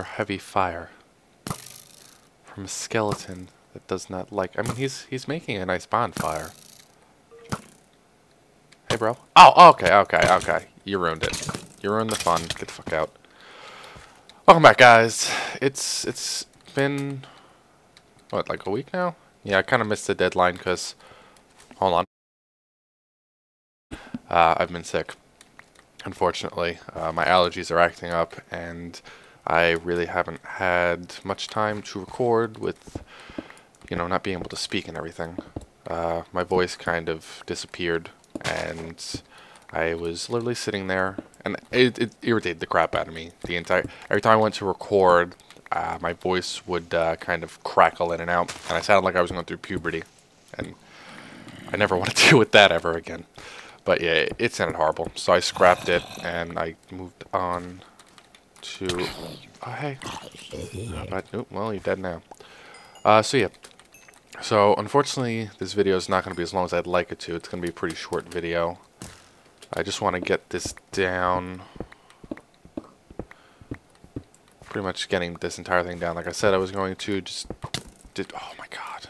heavy fire from a skeleton that does not like. I mean, he's making a nice bonfire. Hey, bro. Oh, okay. You ruined it. You ruined the fun. Get the fuck out. Welcome back, guys. It's been what, like a week now? Yeah, I kind of missed the deadline because hold on. I've been sick. Unfortunately, my allergies are acting up, and I really haven't had much time to record with, you know, not being able to speak and everything. My voice kind of disappeared, and I was literally sitting there, and it irritated the crap out of me. Every time I went to record, my voice would kind of crackle in and out, and I sounded like I was going through puberty, and I never want to deal with that ever again. But yeah, it sounded horrible, so I scrapped it, and I moved on to... Oh, hey. But, oh, well, you're dead now. So yeah. So, unfortunately, this video is not going to be as long as I'd like it to. It's going to be a pretty short video. I just want to get this down. Pretty much getting this entire thing down. Like I said, I was going to just... Oh my god.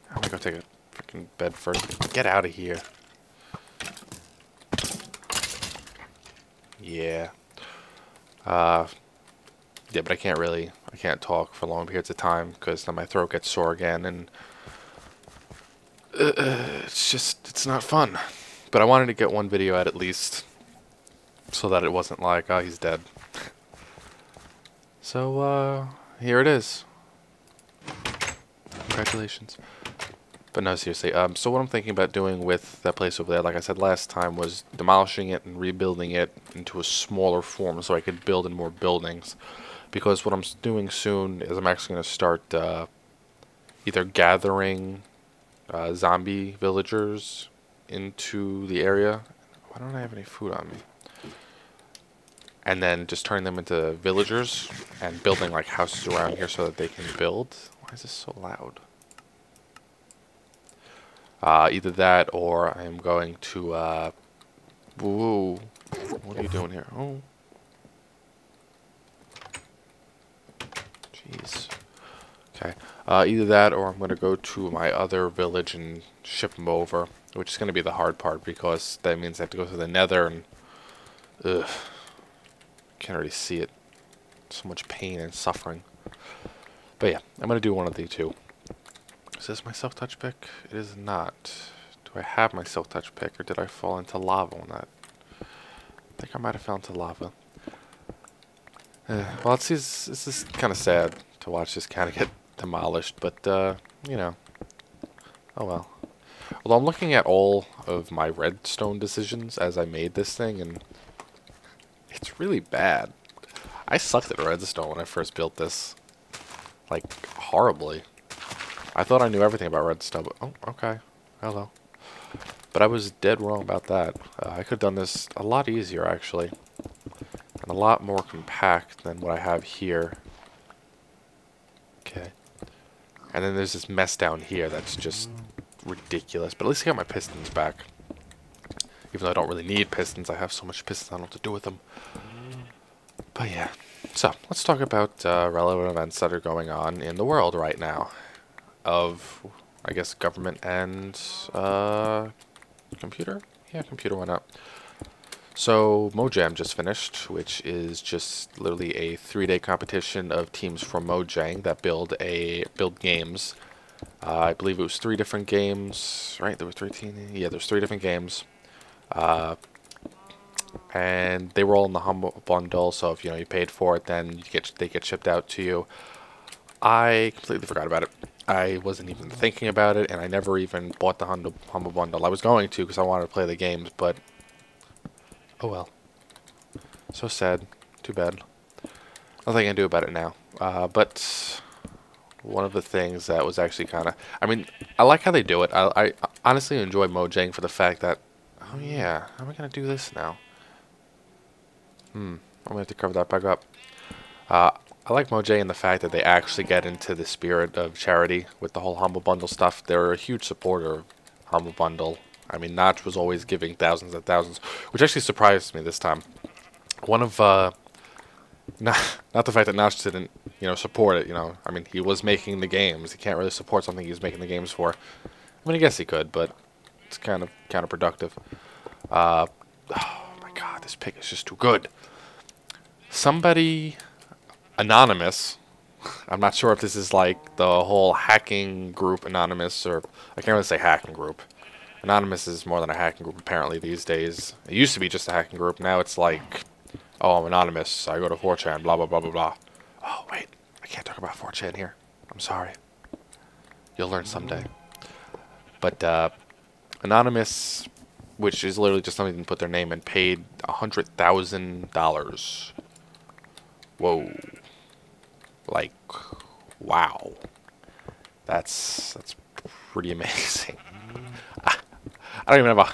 I'm going to go take a freaking bed first. Get out of here. Yeah. Yeah, but I can't talk for long periods of time because then my throat gets sore again, and it's not fun. But I wanted to get one video out at least so that it wasn't like, oh, he's dead. So, here it is. Congratulations. But no, seriously, so what I'm thinking about doing with that place over there, like I said last time, was demolishing it and rebuilding it into a smaller form so I could build in more buildings. Because what I'm doing soon is I'm actually going to start either gathering zombie villagers into the area. Why don't I have any food on me? And then just turning them into villagers and building like houses around here so that they can build. Why is this so loud? Either that, or I'm going to, whoa, what are you doing here? Oh. Jeez. Okay. Either that, or I'm going to go to my other village and ship them over, which is going to be the hard part, because that means I have to go through the nether, and, ugh, can't already see it. So much pain and suffering. But yeah, I'm going to do one of the two. Is this my self-touch pick? It is not. Do I have my self-touch pick, or did I fall into lava on that? I think I might have fell into lava. Well, this is kind of sad to watch this kind of get demolished, but, you know. Oh well. Although I'm looking at all of my redstone decisions as I made this thing, and it's really bad. I sucked at redstone when I first built this. Like, horribly. I thought I knew everything about redstone, but, oh, okay. Hello. But I was dead wrong about that. I could have done this a lot easier, actually. And a lot more compact than what I have here. Okay. And then there's this mess down here that's just ridiculous. But at least I got my pistons back. Even though I don't really need pistons, I have so much pistons I don't know what to do with them. But yeah. So, let's talk about relevant events that are going on in the world right now. Of, I guess, government and computer? Yeah, computer, why not? So, Mojang just finished, which is just literally a 3-day competition of teams from Mojang that build games. I believe it was 3 different games, right? There were 13. Yeah, there's 3 different games. And they were all in the Humble Bundle, so if you paid for it, then they get shipped out to you. I completely forgot about it. I wasn't even thinking about it, and I never even bought the Humble Bundle. I was going to because I wanted to play the games, but oh well. So sad. Too bad. Nothing I can do about it now. But one of the things that was actually kind of... I mean, I like how they do it. I honestly enjoy Mojang for the fact that... Oh yeah, how am I going to do this now? I'm going to have to cover that back up. I like Mojang in the fact that they actually get into the spirit of charity with the whole Humble Bundle stuff. They're a huge supporter of Humble Bundle. I mean, Notch was always giving thousands and thousands, which actually surprised me this time. One of Not the fact that Notch didn't, support it. I mean, he was making the games. He can't really support something he's making the games for. I mean, I guess he could, but it's kind of counterproductive. Oh my God, this pick is just too good. Somebody anonymous. I'm not sure if this is like the whole hacking group anonymous, or I can't really say hacking group. Anonymous is more than a hacking group apparently these days. It used to be just a hacking group. Now it's like, oh, I'm anonymous. I go to 4chan, blah, blah, blah, blah, blah. Oh, wait. I can't talk about 4chan here. I'm sorry. You'll learn someday. But anonymous, which is literally just somebody that put their name and paid $100,000. Whoa. Like, wow. That's pretty amazing. I don't even have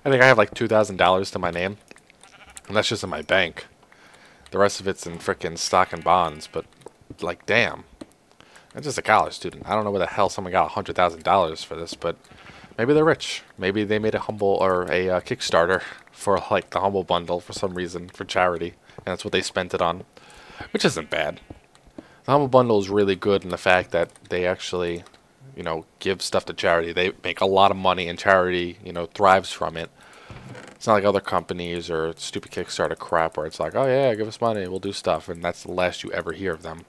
I think I have like $2,000 to my name. And that's just in my bank. The rest of it's in frickin' stock and bonds, but like, damn. I'm just a college student. I don't know where the hell someone got $100,000 for this, but maybe they're rich. Maybe they made a Kickstarter for like the Humble Bundle for some reason, for charity, and that's what they spent it on, which isn't bad. The Humble Bundle is really good in the fact that they actually, give stuff to charity. They make a lot of money, and charity, thrives from it. It's not like other companies or stupid Kickstarter crap where it's like, oh yeah, give us money, we'll do stuff, and that's the last you ever hear of them.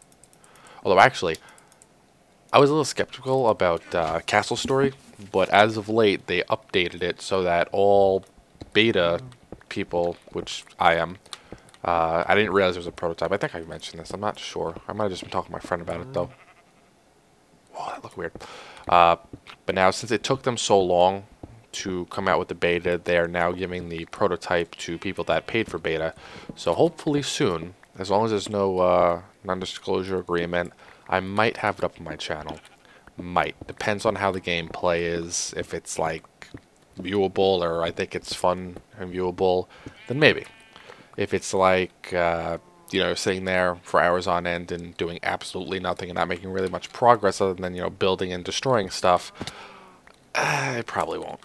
Although actually, I was a little skeptical about Castle Story, but as of late, they updated it so that all beta people, which I am, I didn't realize there was a prototype. I think I mentioned this. I'm not sure. I might have just been talking to my friend about it, though. Whoa, that looked weird. But now, since it took them so long to come out with the beta, they are now giving the prototype to people that paid for beta. So hopefully soon, as long as there's no non-disclosure agreement, I might have it up on my channel. Might. Depends on how the gameplay is. If it's like viewable, or I think it's fun and viewable, then maybe. If it's like, sitting there for hours on end and doing absolutely nothing and not making really much progress other than, building and destroying stuff, I probably won't.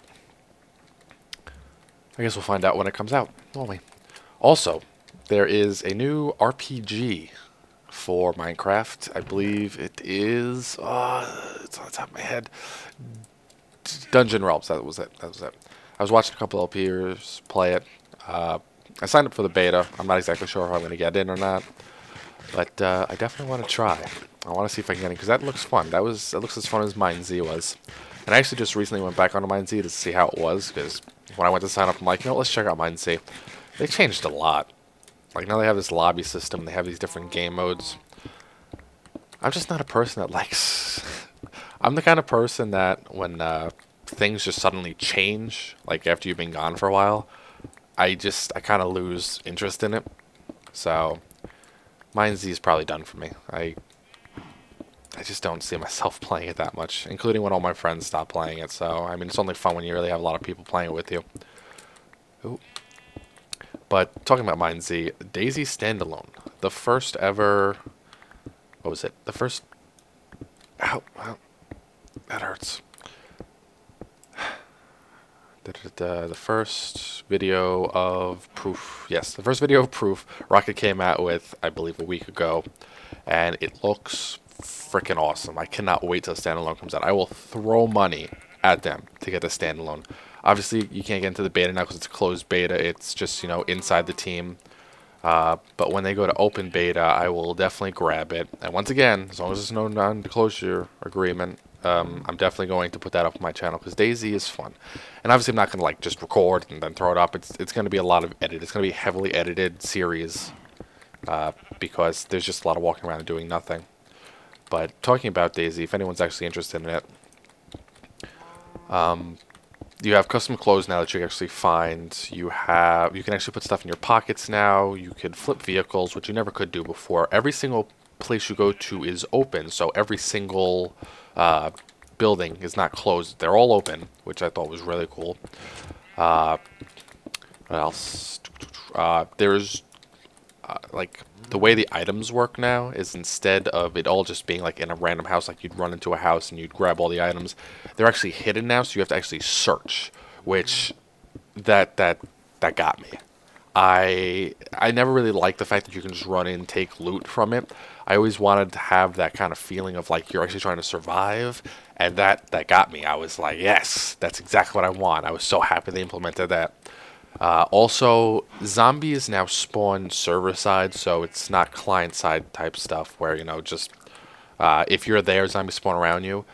I guess we'll find out when it comes out, won't we? Also, there is a new RPG for Minecraft. I believe it is, it's on the top of my head, Dungeon Realms. That was it. I was watching a couple of peers play it. I signed up for the beta. I'm not exactly sure if I'm going to get in or not, but I definitely want to try. I want to see if I can get in, because that looks fun. That looks as fun as MineZ was. And I actually just recently went back onto MineZ to see how it was, because when I went to sign up, I'm like, let's check out MineZ. They changed a lot. Like, now they have this lobby system. They have these different game modes. I'm just not a person that likes... I'm the kind of person that when things just suddenly change, like after you've been gone for a while, I kind of lose interest in it. So, MineZ is probably done for me. I just don't see myself playing it that much, including when all my friends stop playing it. So, I mean, it's only fun when you really have a lot of people playing it with you. Ooh. But, talking about MineZ, DayZ Standalone. The first ever... What was it? The first... Ow, ow. That hurts. The first video of proof. Yes, the first video of proof Rocket came out with, I believe, a week ago. And it looks freaking awesome. I cannot wait till standalone comes out. I will throw money at them to get the standalone. Obviously, you can't get into the beta now because it's a closed beta. It's just, inside the team. But when they go to open beta, I will definitely grab it. And once again, as long as there's no non-disclosure agreement, I'm definitely going to put that up on my channel because DayZ is fun. And obviously, I'm not going to like just record and then throw it up. It's going to be a lot of edit. It's going to be a heavily edited series because there's just a lot of walking around and doing nothing. But talking about DayZ, if anyone's actually interested in it, you have custom clothes now that you can actually find. You can actually put stuff in your pockets now. You can flip vehicles, which you never could do before. Every single place you go to is open, so every single building is not closed. They're all open, which I thought was really cool. What else? There's like the way the items work now is instead of it all just being like in a random house, like you'd run into a house and you'd grab all the items, they're actually hidden now, so you have to actually search, which that got me. I never really liked the fact that you can just run in, take loot from it. I always wanted to have that kind of feeling of like you're actually trying to survive, and that got me. I was like, yes, that's exactly what I want. I was so happy they implemented that. Also, zombies now spawn server side, so it's not client side type stuff where, you know, just if you're there, zombies spawn around you.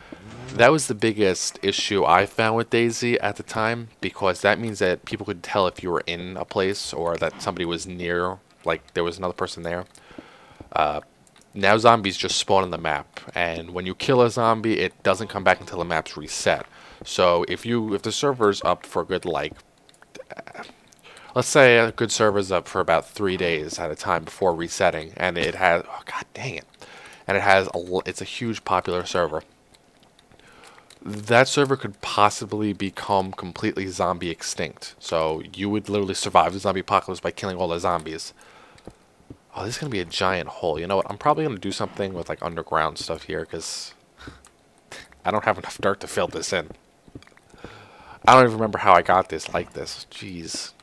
That was the biggest issue I found with DayZ at the time, because that means that people could tell if you were in a place or that somebody was near, like there was another person there. Now zombies just spawn on the map, and when you kill a zombie, it doesn't come back until the map's reset. So if the server's up for a good, like, let's say a good server's up for about 3 days at a time before resetting, and it has, oh god dang it, and it's a huge popular server. That server could possibly become completely zombie extinct. So you would literally survive the zombie apocalypse by killing all the zombies. Oh, this is going to be a giant hole. You know what? I'm probably going to do something with like underground stuff here, because I don't have enough dirt to fill this in. I don't even remember how I got this like this. Jeez.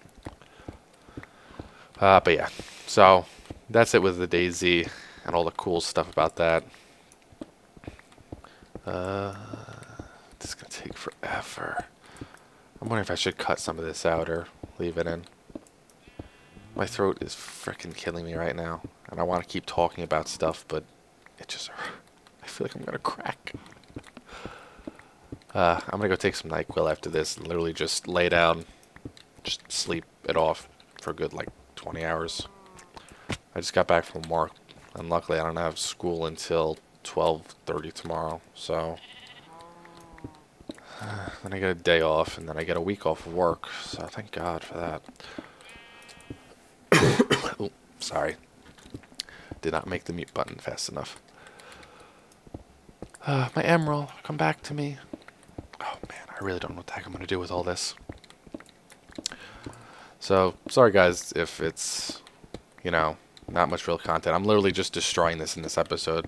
But yeah. So that's it with the DayZ and all the cool stuff about that. This is going to take forever. I'm wondering if I should cut some of this out or leave it in. My throat is freaking killing me right now. And I want to keep talking about stuff, but it just... I feel like I'm going to crack. I'm going to go take some NyQuil after this and literally just lay down. Just sleep it off for a good, like, 20 hours. I just got back from work. And luckily I don't have school until 12:30 tomorrow, so... Then I get a day off, and then I get a week off of work, so thank God for that. Oh, sorry. Did not make the mute button fast enough. My emerald, come back to me. Oh man, I really don't know what the heck I'm going to do with all this. So, sorry guys if it's, you know, not much real content. I'm literally just destroying this in this episode.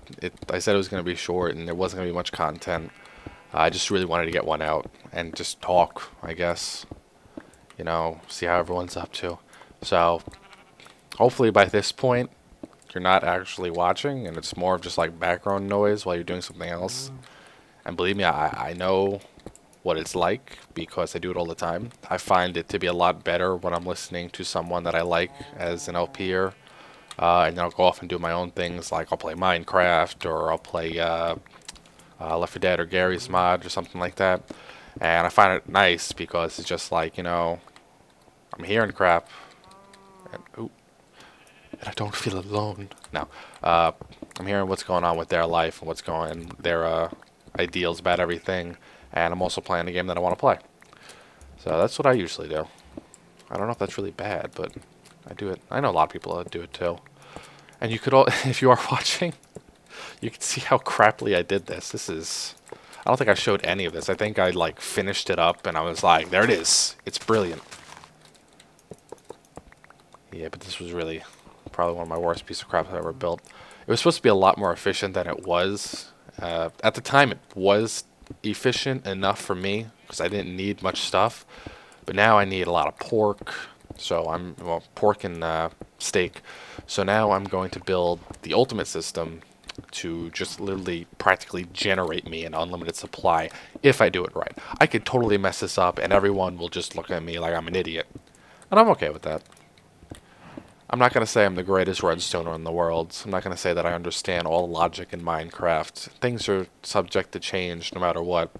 I said it was going to be short, and there wasn't going to be much content. I just really wanted to get one out and just talk, I guess. You know, see how everyone's up to. So, hopefully by this point, you're not actually watching, and it's more of just like background noise while you're doing something else. And believe me, I know what it's like, because I do it all the time. I find it to be a lot better when I'm listening to someone that I like as an LPer. And then I'll go off and do my own things, like I'll play Minecraft, or I'll play... Left 4 Dead or Gary's Mod or something like that, and I find it nice because it's just like, you know, I'm hearing crap, and, and I don't feel alone. No, I'm hearing what's going on with their life and what's going, their ideals about everything, and I'm also playing a game that I want to play. So that's what I usually do. I don't know if that's really bad, but I do it. I know a lot of people that do it too. And you could all, if you are watching, you can see how crappily I did this. This is... I don't think I showed any of this. I think I, like, finished it up, and I was like, there it is. It's brilliant. Yeah, but this was really probably one of my worst pieces of crap I've ever built. It was supposed to be a lot more efficient than it was. At the time, it was efficient enough for me, because I didn't need much stuff. But now I need a lot of pork. So I'm... well, pork and steak. So now I'm going to build the ultimate system to just literally practically generate me an unlimited supply if I do it right. I could totally mess this up and everyone will just look at me like I'm an idiot. And I'm okay with that. I'm not going to say I'm the greatest redstoner in the world. I'm not going to say that I understand all the logic in Minecraft. Things are subject to change no matter what.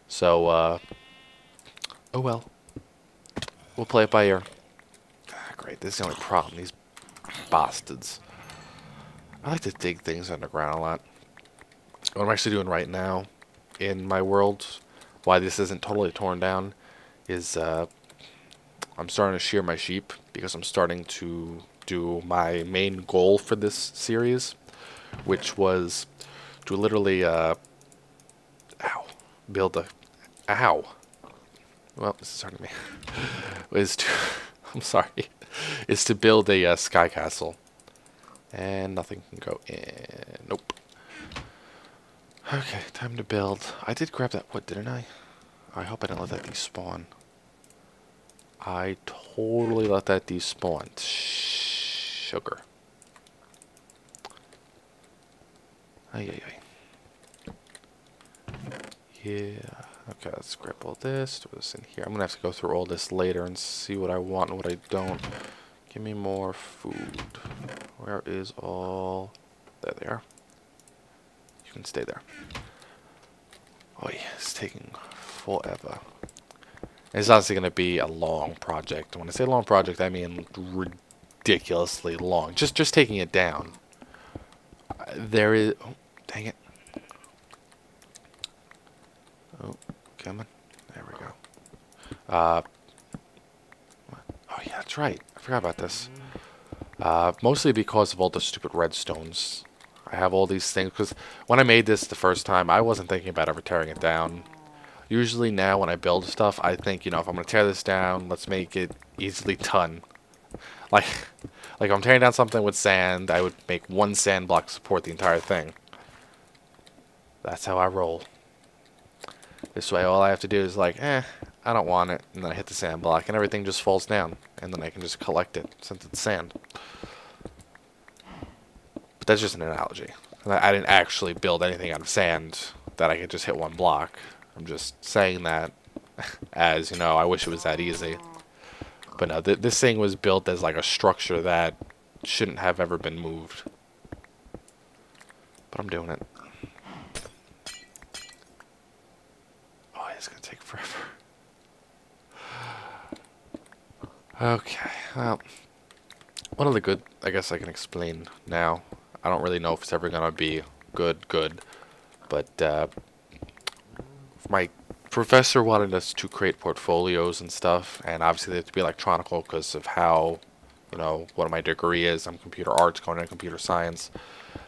So, oh well. We'll play it by ear. Great, this is the only problem. These bastards. I like to dig things underground a lot. What I'm actually doing right now in my world, why this isn't totally torn down, is I'm starting to shear my sheep because I'm starting to do my main goal for this series, which was to literally build a... Ow. Well, this is hurting me. I'm sorry. Is to build a sky castle. And nothing can go in. Nope. Okay, time to build. I did grab that wood, didn't I? I hope I didn't let that thing spawn. I totally let that despawn. Sugar. Ay, ay, ay. Yeah. Okay, let's grab all this. Do this in here. I'm going to have to go through all this later and see what I want and what I don't. Give me more food. Where is all... There they are. You can stay there. Oh yeah, it's taking forever. It's honestly going to be a long project. When I say long project, I mean ridiculously long. Just taking it down. There is... Oh, dang it. Oh, come on. There we go. Oh yeah, that's right. I forgot about this. Mostly because of all the stupid redstones. I have all these things, because when I made this the first time, I wasn't thinking about ever tearing it down. Usually now when I build stuff, I think, you know, if I'm going to tear this down, let's make it easily done. Like if I'm tearing down something with sand, I would make one sand block support the entire thing. That's how I roll. This way, all I have to do is like, I don't want it, and then I hit the sand block, and everything just falls down, and then I can just collect it, since it's sand. But that's just an analogy. I didn't actually build anything out of sand that I could just hit one block. I'm just saying that as, you know, I wish it was that easy. But no, this thing was built as like a structure that shouldn't have ever been moved. But I'm doing it. Oh, it's going to take forever. Okay, well, one of the good, I guess I can explain now. I don't really know if it's ever going to be good, but my professor wanted us to create portfolios and stuff, and obviously they have to be electronical because of how, you know, what my degree is. I'm computer arts, going into computer science.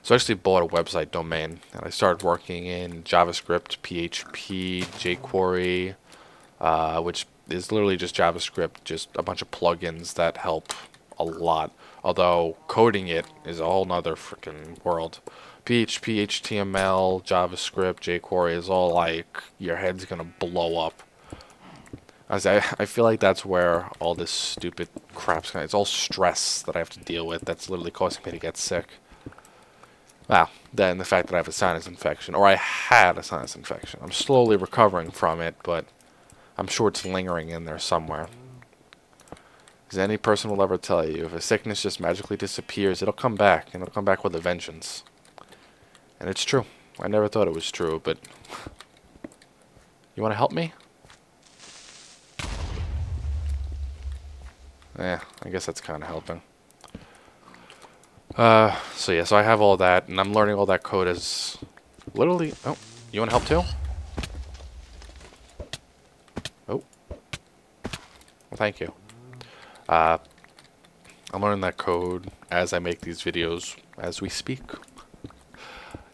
So I actually bought a website domain, and I started working in JavaScript, PHP, jQuery, which is literally just JavaScript, just a bunch of plugins that help a lot. Although coding it is a whole nother freaking world. PHP, HTML, JavaScript, jQuery is all like your head's gonna blow up. I feel like that's where all this stupid crap's gonna. It's all stress that I have to deal with. That's literally causing me to get sick. Wow. Then the fact that I have a sinus infection, or I had a sinus infection. I'm slowly recovering from it, but I'm sure it's lingering in there somewhere. As any person will ever tell you, if a sickness just magically disappears, it'll come back, and it'll come back with a vengeance. And it's true. I never thought it was true, but... You want to help me? Yeah, I guess that's kind of helping. So yeah, so I have all that, and I'm learning all that code as... Literally... Oh, you want to help too? Oh. Well, thank you. I'm learning that code as I make these videos as we speak.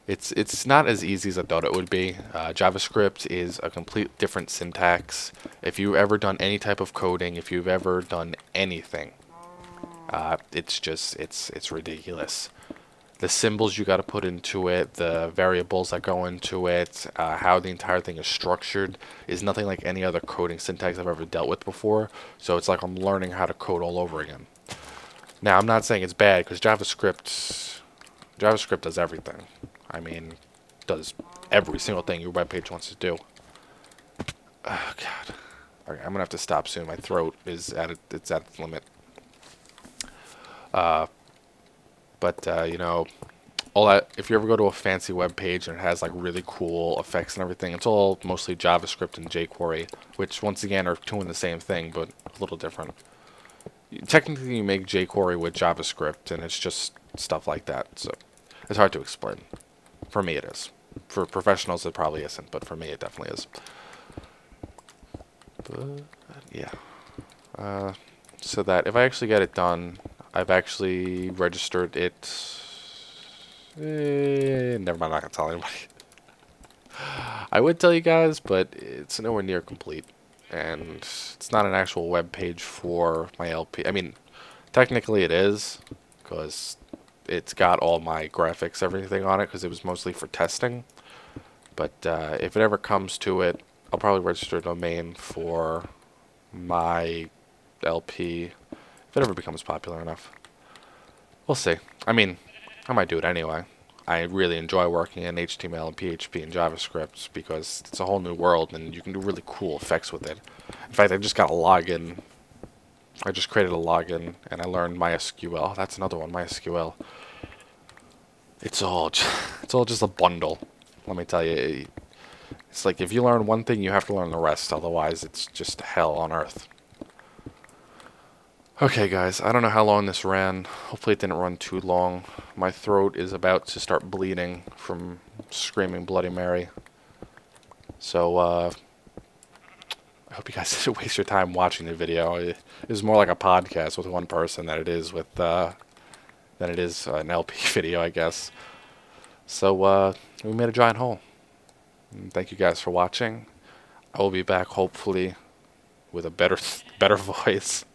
It's not as easy as I thought it would be. JavaScript is a complete different syntax. If you've ever done any type of coding, if you've ever done anything, it's ridiculous. The symbols you got to put into it, the variables that go into it, how the entire thing is structured is nothing like any other coding syntax I've ever dealt with before. So it's like I'm learning how to code all over again. Now, I'm not saying it's bad, because JavaScript does everything. I mean, does every single thing your webpage wants to do. Oh, God. Okay, I'm going to have to stop soon. My throat is at its limit. You know, all that, if you ever go to a fancy web page and it has like really cool effects and everything, it's all mostly JavaScript and jQuery, which once again are doing the same thing, but a little different. Technically, you make jQuery with JavaScript, and it's just stuff like that, so it's hard to explain. For me, it is. For professionals, it probably isn't, but for me, it definitely is. But, yeah. So that if I actually get it done, I've actually registered it. Never mind, I'm not going to tell anybody. I would tell you guys, but it's nowhere near complete. And it's not an actual web page for my LP. I mean, technically it is, because it's got all my graphics, everything on it, because it was mostly for testing. But if it ever comes to it, I'll probably register a domain for my LP if it ever becomes popular enough. We'll see. I mean, I might do it anyway. I really enjoy working in HTML and PHP and JavaScript because it's a whole new world and you can do really cool effects with it. In fact, I just got a login. I just created a login and I learned MySQL. That's another one, MySQL. It's all just a bundle. Let me tell you. It's like if you learn one thing, you have to learn the rest. Otherwise, it's just hell on earth. Okay, guys, I don't know how long this ran. Hopefully it didn't run too long. My throat is about to start bleeding from screaming Bloody Mary. So, I hope you guys didn't waste your time watching the video. It is more like a podcast with one person than it is with, than it is an LP video, I guess. So, we made a giant hole. And thank you guys for watching. I will be back, hopefully, with a better voice.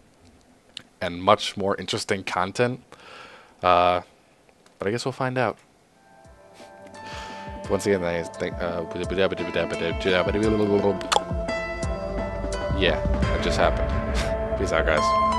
And much more interesting content. But I guess we'll find out. Once again, I think, yeah, that just happened. Peace out, guys.